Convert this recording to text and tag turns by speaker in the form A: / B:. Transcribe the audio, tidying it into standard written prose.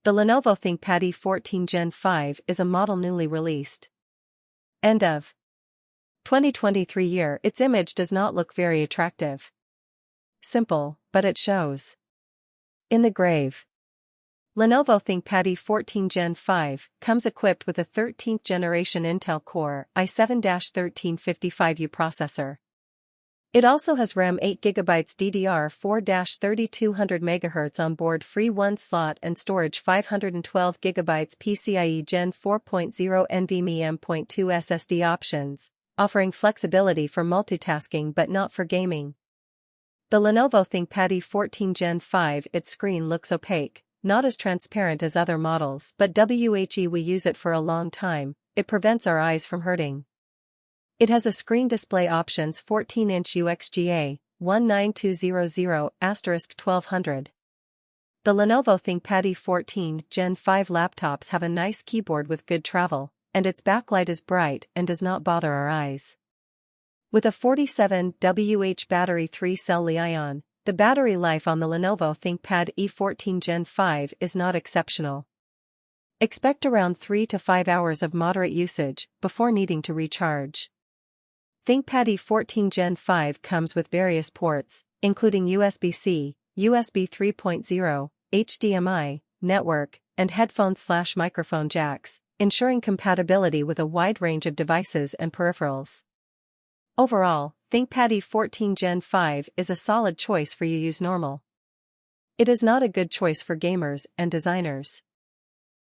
A: The Lenovo ThinkPad E14 Gen5 is a model newly released. End of 2023 year. Its image does not look very attractive. Simple, but it shows. In the grave. Lenovo ThinkPad E14 Gen5 comes equipped with a 13th generation Intel Core i7-1355U processor. It also has RAM 8GB DDR4-3200 MHz on board, free 1 slot, and storage 512GB PCIe Gen 4.0 NVMe M.2 SSD options, offering flexibility for multitasking but not for gaming. The Lenovo ThinkPad E14 Gen5. Its screen looks opaque, not as transparent as other models, but we use it for a long time. It prevents our eyes from hurting. It has a screen display options 14-inch UXGA 19200*1200. The Lenovo ThinkPad E14 Gen5 laptops have a nice keyboard with good travel, and its backlight is bright and does not bother our eyes. With a 47 Wh battery 3-cell Li-ion, the battery life on the Lenovo ThinkPad E14 Gen5 is not exceptional. Expect around 3 to 5 hours of moderate usage before needing to recharge. ThinkPad E14 Gen5 comes with various ports, including USB-C, USB 3.0, HDMI, network, and headphone/microphone jacks, ensuring compatibility with a wide range of devices and peripherals. Overall, ThinkPad E14 Gen5 is a solid choice for you use normal. It is not a good choice for gamers and designers.